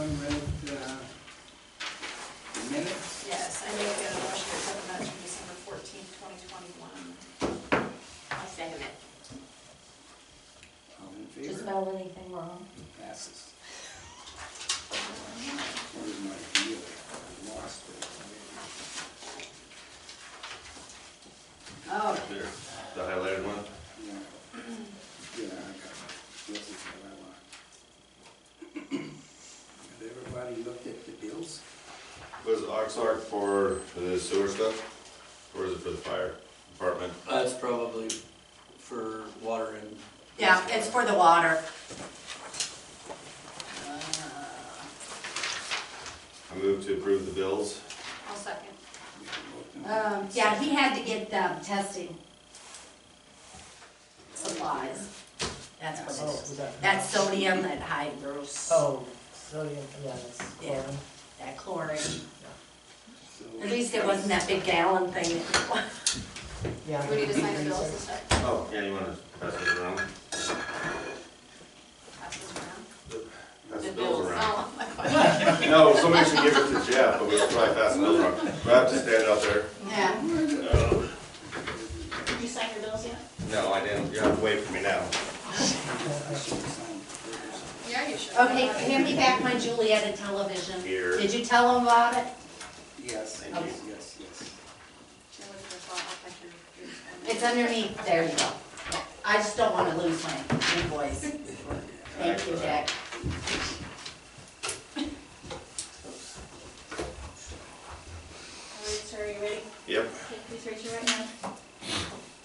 everyone read the minutes? Yes, I make a motion to accept the minutes from December 14th, 2021. I'll second it. All in Just favor? spell anything wrong? Passes. Where's my deal? I lost it. Oh, There, the highlighted one. Yeah. Yeah, I got it. This is what I want. Has everybody looked at the bills? Was Oxnard for the sewer stuff, or is it for the fire department? That's probably for water and. Yeah, it's for the water. I move to approve the bills. I'll second. Yeah, he had to get testing supplies. That's what it is. That's sodium, that hydros, Oh, sodium, yeah, that's Yeah. chlorine. that chlorine. So, At least it wasn't that big gallon thing. Yeah. Do we need to sign the bills and stuff? Oh, yeah, you wanna pass it around? Pass this around? Pass the bills around. Oh, my God. No, somebody should give it to Jeff, but we should probably pass the bills around. Do I have to stand out there? Yeah. Did you sign your bills yet? No, I didn't. You have to wait for me now. I should have signed first. Yeah, you should. Okay, hand me back my Juliaetta television. Here. Did you tell him about it? Yes, Thank you. yes. Here, look at this, I'll like your- It's underneath, there you go. I just don't wanna lose my invoice. Thank you, Jack. All right, sir, are you ready? Yep. Okay, please raise your right hand.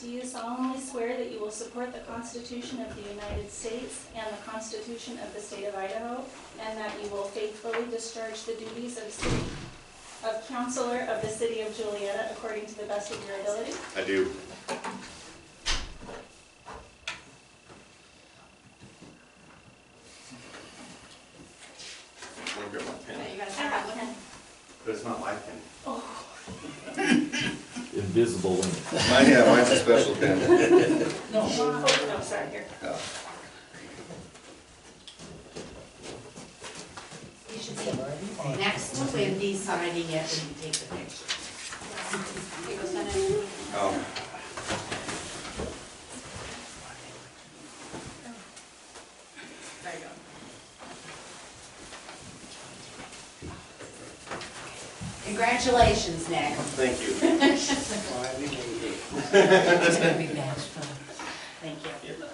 Do you solemnly swear that you will support the Constitution of the United States and the Constitution of the State of Idaho, and that you will faithfully discharge the duties of Councilor of the City of Juliaetta according to the best of your ability? I do. Wanna grab my Yeah, pen? you gotta start out looking. But it's not my pen. Invisible ink. Mine's a special pen. No, sorry, here. Oh. You should be next to Wendy signing it and you take the picture. You go send it. Oh. There you go. Congratulations, Nick. Thank you. Why, we made it. It's gonna be Nashville. Thank you. Yep.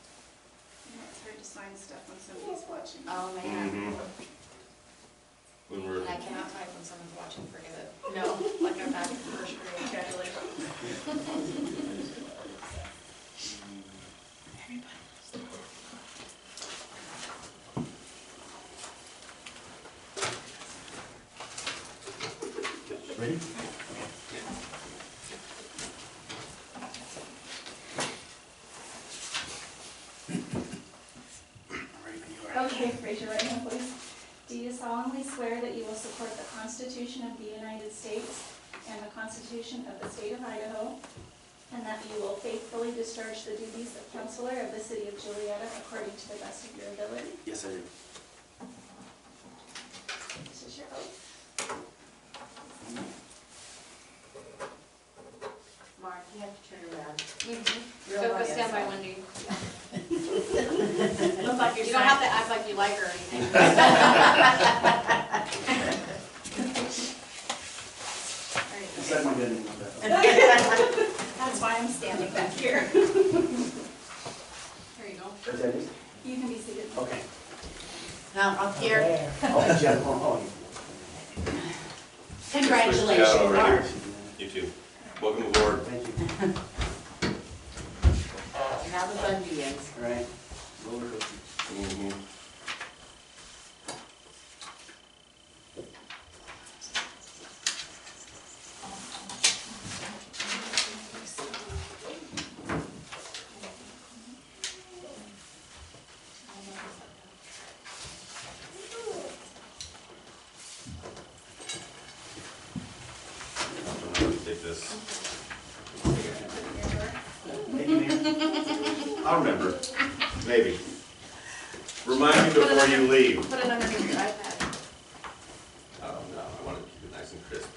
It's hard to sign stuff when somebody's watching. Oh, man. Mhm. When we're, And I cannot type when someone's watching, forget it. No, like I'm back in first grade, congratulations. Ready? Okay, raise your right hand, please. Do you solemnly swear that you will support the Constitution of the United States and the Constitution of the State of Idaho, and that you will faithfully discharge the duties of Councilor of the City of Juliaetta according to the best of your ability? Yes, I do. This is your oath. Mark, you have to turn around. Go stand by Wendy. Look like You don't have to act like you like her or anything. Said we didn't want that. That's why I'm standing back here. There you go. Is that it? You can be seated. Okay. Now, up here, There. Oh, Jeff, oh, congratulations, Yeah, over Mark. here. You too. Welcome aboard. thank you. Now the fun begins. All right. Roller coaster. Mhm. this. You're gonna put it in your drawer? Thank you, Mayor. I'll remember, maybe. Remind me before you leave. Put it underneath your iPad. Oh, no, I want to keep it nice and crisp. I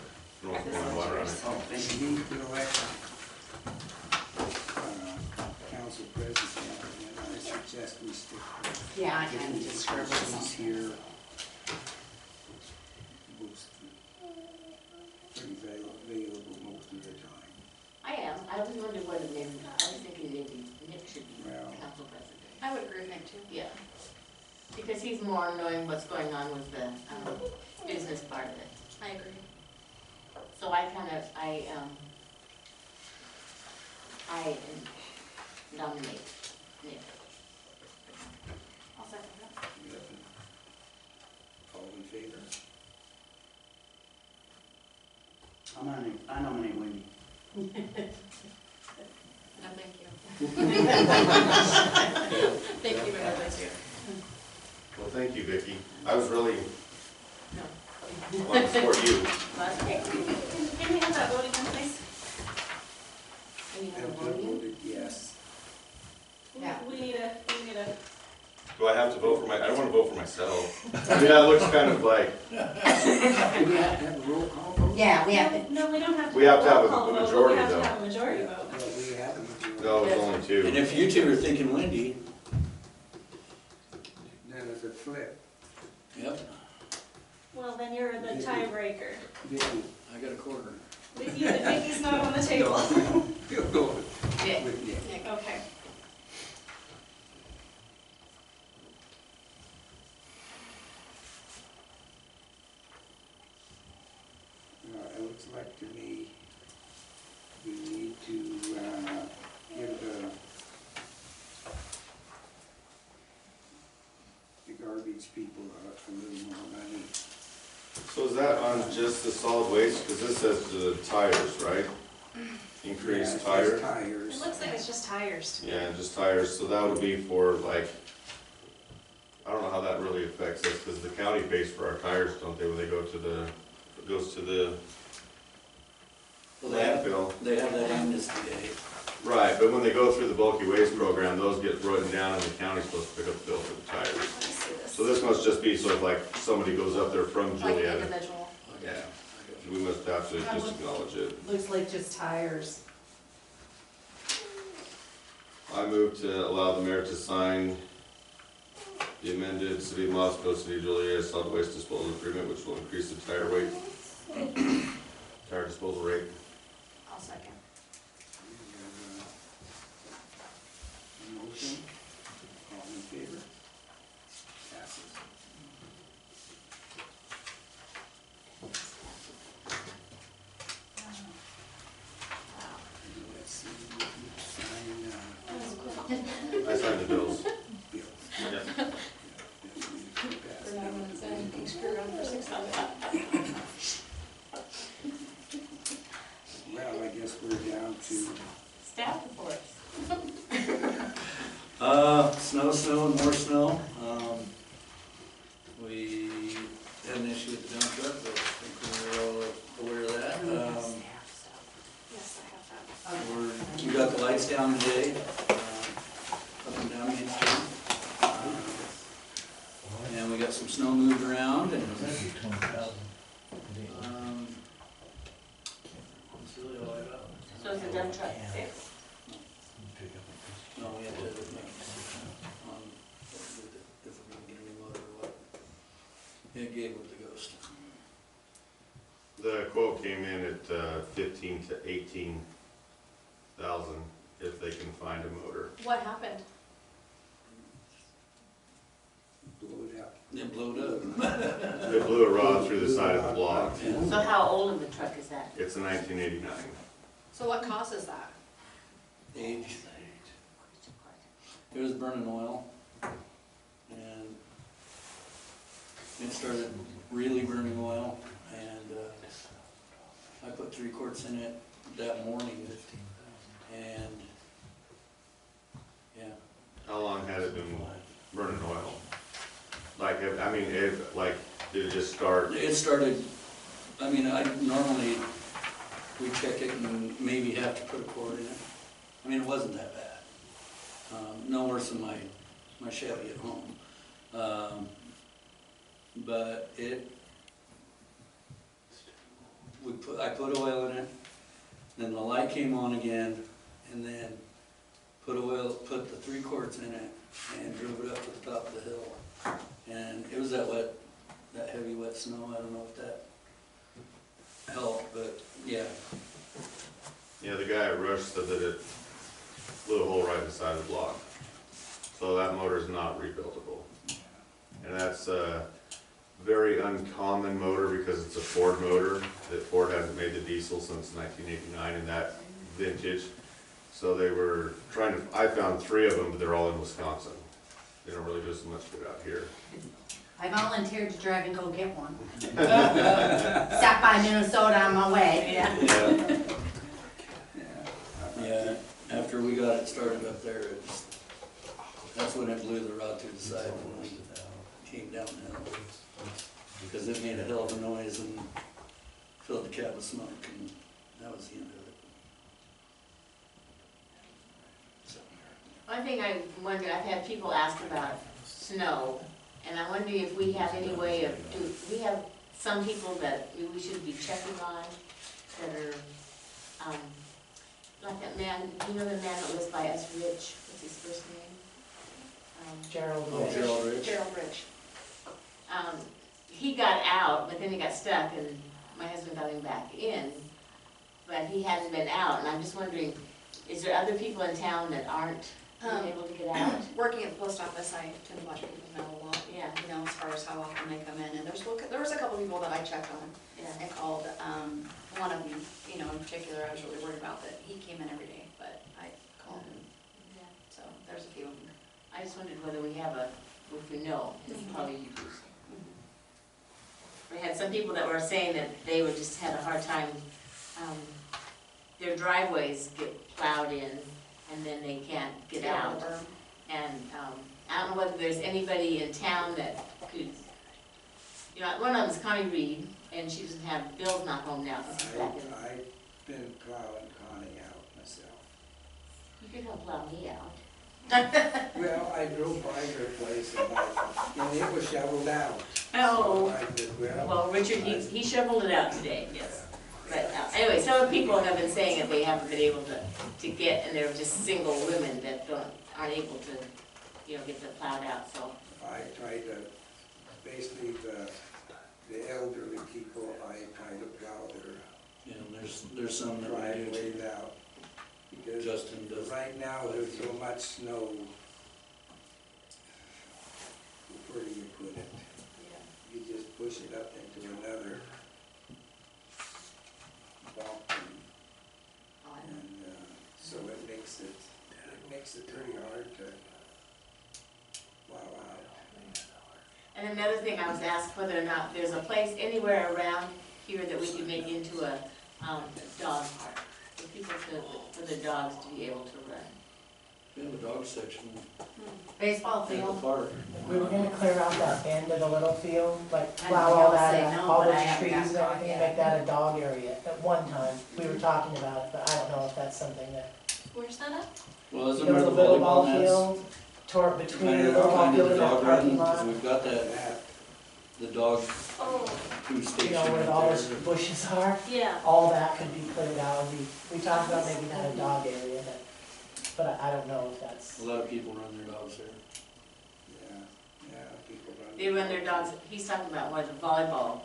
don't want to pour water on it. Oh, thank You need to elect council president, and I suggest we stick with. Yeah, I kind of just scribbled He's something. here. Most, pretty available most of the time. I am. I was wondering whether maybe, I was thinking maybe Nick should be Well. council president. I would agree with Nick too. Yeah. Because he's more knowing what's going on with the business part of it. I agree. So I nominate Nick. I'll second that. All in favor? I nominate Wendy. No, thank you. Thank you, but no, thank you. Well, thank you, Vicki. I was really No. wanting to support you. That's okay. Can we have that vote again, please? Any other Have to voting? voted yes. Yeah. We need a, Do I have to vote for I don't want to vote for myself. I mean, that looks kind of like, Do we have to have a roll call vote? Yeah, we have to. no, we don't have to. We have to have a roll call vote, but majority, We have though. to have a majority vote. Well, we have a majority. no, it's only And two. if you two are thinking Wendy, Then it's a flip. yep, Well, then you're the tiebreaker. Vicky, I got a quarter. Vicky's not on the table. you'll go with Yeah. Nick. Nick. Okay. It looks like to me, we need to, give the garbage people a little more money. So is that on just the solid waste? Because this says the tires, right? Yeah, Increase it says tire? It Tires. looks like it's just tires to me. Yeah, just tires. So that would be for like, I don't know how that really affects us because the county pays for our tires, don't they, when they go to it goes to the Well, landfill. they have that amnesty day. Right, but when they go through the bulky waste program, those get written down and the county's supposed to pick up the bill for the tires. Let me see this. So this must just be sort of like somebody goes up there from Like an Juliaetta. individual. Yeah, we must have to just acknowledge it. Looks like just tires. I move to allow the mayor to sign the amended City of Moscow, City of Juliaetta solid waste disposal agreement, which will increase the tire weight, tire disposal rate. I'll second. Motion, all in favor? Passes. Let's see, sign, I signed the bills. bills. Yeah. For 9 minutes in, you can screw around for 6 months. Well, I guess we're down to, Staff reports. Snow and more snow. We had an issue with the dump truck, but I think we're all aware of that. Yes, I have that. We got the lights down today, up and down Main Street. And we got some snow moved around and, that's really all I got. So is the dump truck fixed? No, we have to make, if we can get a new motor or what. It gave with the ghost. The quote came in at 15 to 18,000 if they can find a motor. What happened? blow it up. It blowed up. They blew a rod through the side of the block. So how old of a truck is that? It's a 1989. So what causes that? Age. It was burning oil. And it started really burning oil. And I put 3 quarts in it that morning. And, yeah. How long had it been burning oil? Like, I mean, did it just start? It started, I mean, I normally, we check it and maybe have to put a cord in it. I mean, it wasn't that bad. No worse than my Chevy at home. But I put oil in it, then the light came on again, and then put the 3 quarts in it, and drove it up to the top of the hill. And it was that heavy wet snow. I don't know if that helped, but yeah. Yeah, the guy at Rush said that it blew a hole right inside the block. So that motor is not rebuildable. And that's a very uncommon motor because it's a Ford motor. That Ford hasn't made the diesel since 1989 in that vintage. So they were trying to, I found 3 of them, but they're all in Wisconsin. They don't really do so much good out here. I volunteered to drive and go get one. Stop by Minnesota on my way. Yeah. Yeah, after we got it started up there, that's when it blew the rod to the side when we came down the hill. Because it made a hell of a noise and filled the cab with smoke, and that was the end of it. So. One thing I wonder, I've had people ask about snow, and I'm wondering if we have any way of, do we have some people that we should be checking on that are, like that man, you know the man that lives by us, Rich, what's his first name? Gerald Oh, Rich. Gerald Rich. Gerald Rich. He got out, but then he got stuck, and my husband got him back in, but he hadn't been out, and I'm just wondering, is there other people in town that aren't being able to get out? Working at the post office, I tend to watch people know a lot, Yeah, you know, as far as how often they come in, and there was a couple people that I checked on. yeah. I called, one of them, you know, in particular, I was really worried about that he came in every day, but I called him, Yeah. so there's a few of them. I just wondered whether we have if we know, it's probably used. We had some people that were saying that they would just had a hard time, their driveways get plowed in and then they can't get out. the berm. And, I don't know whether there's anybody in town that could, you know, one of them's Connie Reed, and she doesn't have, Bill's not home now, she's back in. I've been plowing Connie out myself. You could help plow me out. Well, I drove by her place and it was shoveled out. Oh. So I said, Well, Richard, he shoveled it out today, yes. But anyway, some people have been saying that they haven't been able to get, and they're just single women that aren't able to, you know, get the plowed out, so. I tried to, basically the elderly people, I tried to plow their Yeah, there's some that we do driveways too. out. Because Justin does. right now, there's so much snow. Where do you put it? You just push it up into another bump, and so it makes it pretty hard to plow out. And another thing, I was asked whether or not there's a place anywhere around here that we could make into a dog park, for people for the dogs to be able to run. We have a dog section Baseball in the field. park. We were gonna clear out that end of the little field, like I plow know all y'all say that, no, all but I those haven't trees got and dog everything, yet. make that a dog area. At one time, we were talking about it, but I don't know if that's something that, Where's that at? Well, isn't you know, there the the little volleyball ball nets? field, toward between the Kind little ball of field the and that dog parking run, 'cause lot. we've got That, the dog Oh, food You station know, where right all those there. bushes are, yeah. all that could be cleared out. We talked about maybe not a dog area, but I don't know if that's. A lot of people run their dogs there. yeah, people run. They run their dogs, he's talking about where the volleyball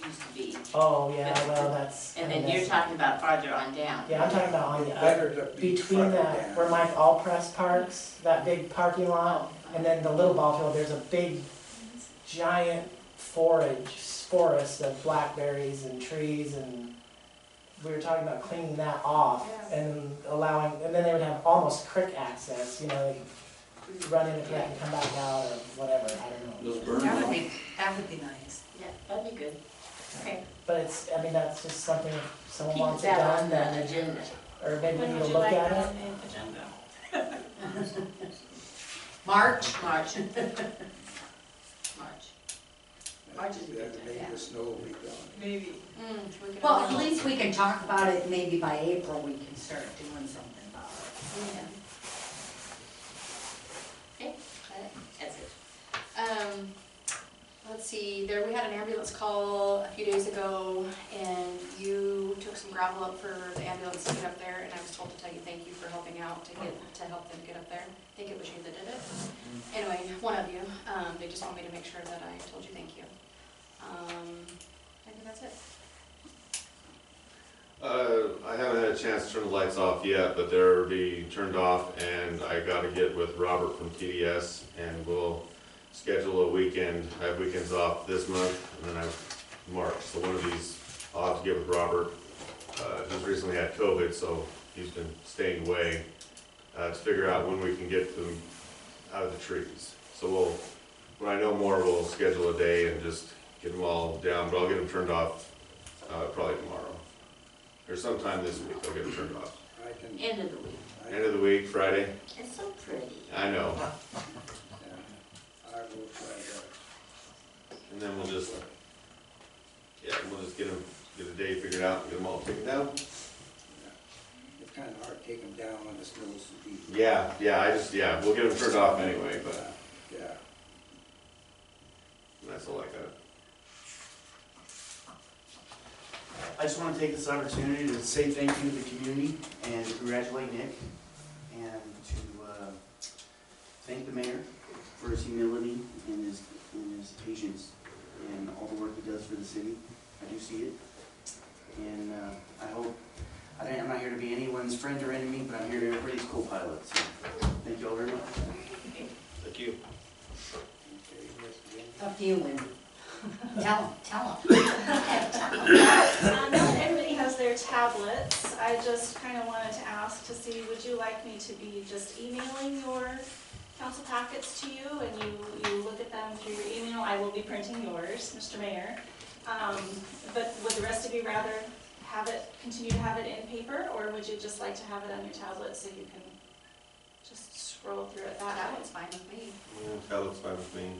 used to be. Oh, yeah, well, that's. And I mean, then you're that's- talking about farther on down. Yeah, I'm talking about on the, Better to be between further that, down. where Mike Allpress parks, that big parking lot, and then the little ball field, there's a big, giant forest of blackberries and trees, and we were talking about cleaning that off and allowing, and then they would have almost creek access, you know, they could run into that and come back out or whatever, I don't know. Those burn That would off. be nice. Yeah, that'd be good. Okay, But it's, I mean, that's just something, if someone keep wants it that done, on the then, agenda. or maybe we When need would to you look like at that it. on the agenda? March? March. March. March is a good time, Maybe yeah. the snow will be gone. Maybe. We could Well, have- at least we can talk about it, maybe by April we can start doing something about it. Yeah. Okay, that's it. Let's see, we had an ambulance call a few days ago, and you took some gravel up for the ambulance to get up there, and I was told to tell you thank you for helping out to help them get up there. I think it was you that did it. Anyway, one of you, they just want me to make sure that I told you thank you. I think that's it. I haven't had a chance to turn the lights off yet, but they're being turned off, and I gotta get with Robert from TDS, and we'll schedule a weekend. I have weekends off this month, and then I have March, so one of these I'll have to get with Robert. He's recently had COVID, so he's been staying away, to figure out when we can get them out of the trees. So when I know more, we'll schedule a day and just get them all down, but I'll get them turned off, probably tomorrow. Or sometime this week, I'll get them turned off. I can, End of the week. End of the week, Friday? It's so pretty. I know. yeah, I will try that. And then we'll just get a day figured out and get them all taken down. Yeah. It's kind of hard to take them down when the snow's so deep. Yeah, we'll get them turned off anyway, but Yeah. that's all I got. I just want to take this opportunity to say thank you to the community and to congratulate Nick and to thank the mayor for his humility and his patience and all the work he does for the city. I do see it. And I hope, I'm not here to be anyone's friend or enemy, but I'm here to be everybody's co-pilot. So thank you all very much. Thank you. Okay, yes, Jim. Up to you, Wendy. Tell them. Now that everybody has their tablets, I just kind of wanted to ask to see, would you like me to be just emailing your council packets to you and you look at them through your email? I will be printing yours, Mr. Mayor. But would the rest of you rather continue to have it in paper, or would you just like to have it on your tablet so you can just scroll through it that That way? one's fine with me. That looks fine with me.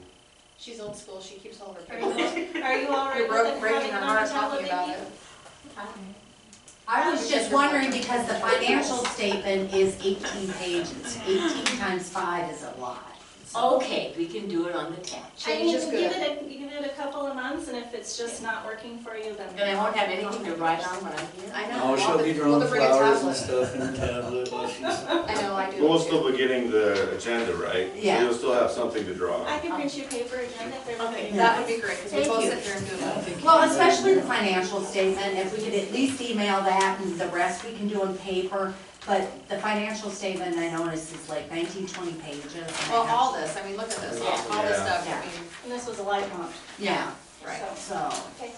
She's old school, she keeps all of her Are papers. you all right You're with it breaking having her it on heart your tablet, talking about Vicki? it. I was just wondering, because the financial statement is 18 pages, 18 times 5 is a lot. Okay, we can do it on the tab. I mean, Change you is can good. give it a couple of months, and if it's just not working for you, then. And I won't have anything to write on when I'm here. I know. Oh, she'll be We'll drawing bring a flowers and tablet. stuff in the tablet while she's. I know, I do. But we'll still be getting the agenda, right? So Yeah. you'll still have something to draw I on. can print you a paper agenda if everybody. Okay, That would be great, because we Thank both you. sit here and do that. Well, especially the financial statement, if we could at least email that, and the rest we can do in paper. But the financial statement, I noticed, is like 19, 20 pages. and I Well, have- all this, I mean, look at this, all this Yeah. stuff, Yeah. I mean, And this was a light month, Yeah, right. so, so, okay.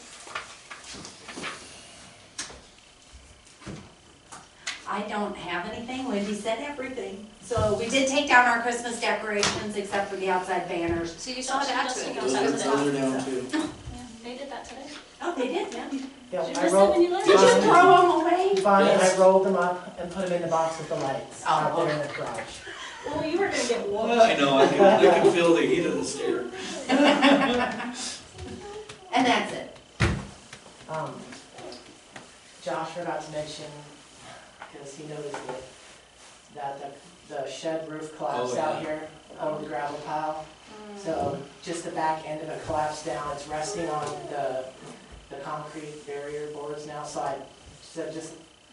I don't have anything, Wendy said everything. So we did take down our Christmas decorations, except for the outside banners. So you still have to add to it. Those You are- still have to those add Those to are it. down too. Yeah, they did that today. Oh, they did, yeah. Yeah, Did you I miss them rolled, when you left? Did you throw them away? Bonnie, Yes. I rolled them up and put them in the box with the lights Oh, out there in the garage. Well, you were gonna get warm. Well, I know, I can feel the heat of the stair. And that's it. Josh forgot to mention, because he noticed it, that the shed roof collapsed Oh, out yeah. here over the gravel pile. So just the back end of it collapsed down, it's resting on the concrete barrier boards now, so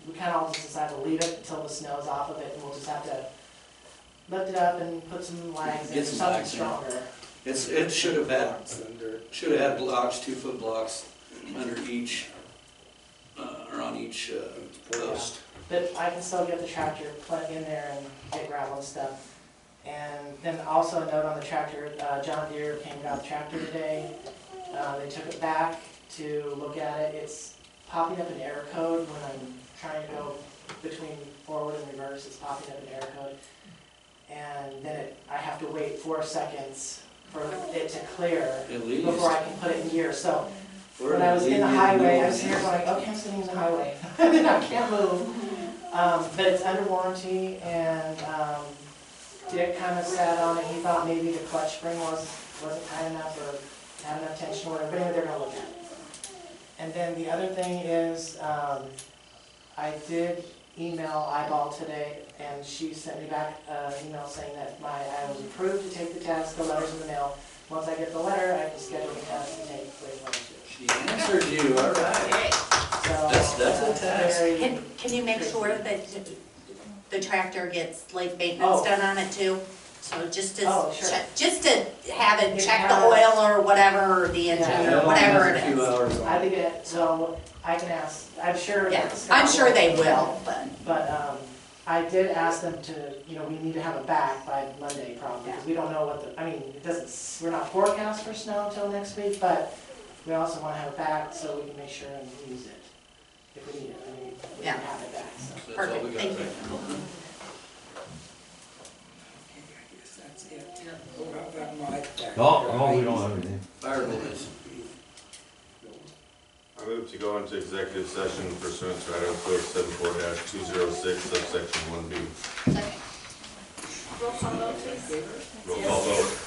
we kinda all just decided to leave it until the snow's off of it, and we'll just have to lift it up and put some lags in, Get some something lags in. stronger. It should have had, Under, blocks, 2-foot blocks under each, or on each post. But I can still get the tractor put in there and get gravel and stuff. And then also a note on the tractor, John Deere came and got the tractor today. They took it back to look at it. It's popping up an error code when I'm trying to go between forward and reverse. It's popping up an error code. And then I have to wait 4 seconds for it to clear At least. before I can put it in gear. So We're when I was in the leaving highway, I no was here one. going, okay, I'm sitting in the highway. I can't move. But it's under warranty, and Dick kind of sat on it. He thought maybe the clutch spring wasn't tight enough, or had enough tension or whatever, but anyway, they're gonna look at it. And then the other thing is, I did email Eyeball today, and she sent me back an email saying that I was approved to take the test, the letter's in the mail. Once I get the letter, I can schedule the test and take grade 1 and 2. She answered you, all right. So, That's a task. very- Can you make sure that the tractor gets like maintenance done on it too? So just to, Sure. just to have it, It check the has- oil or whatever, or the engine Yeah. or whatever it A few is. hours on I it. think so I can ask, I'm sure. Yeah, that I'm Scott sure they will, but, But, I did ask them to, we need to have it back by Monday probably, because we don't know what it doesn't, we're not forecast for snow until next week, but we also want to have it back so we can make sure and use it if we need it. We Yeah. can have it back, so. That's all we perfect, got thank you. right now. Okay, I guess that's it. What about Mike back No, there? no, we don't have anything. Payables. I move to go into executive session pursuant to Idaho Code 74-206, subsection 1B. Second. Roll call vote, please. Roll call vote.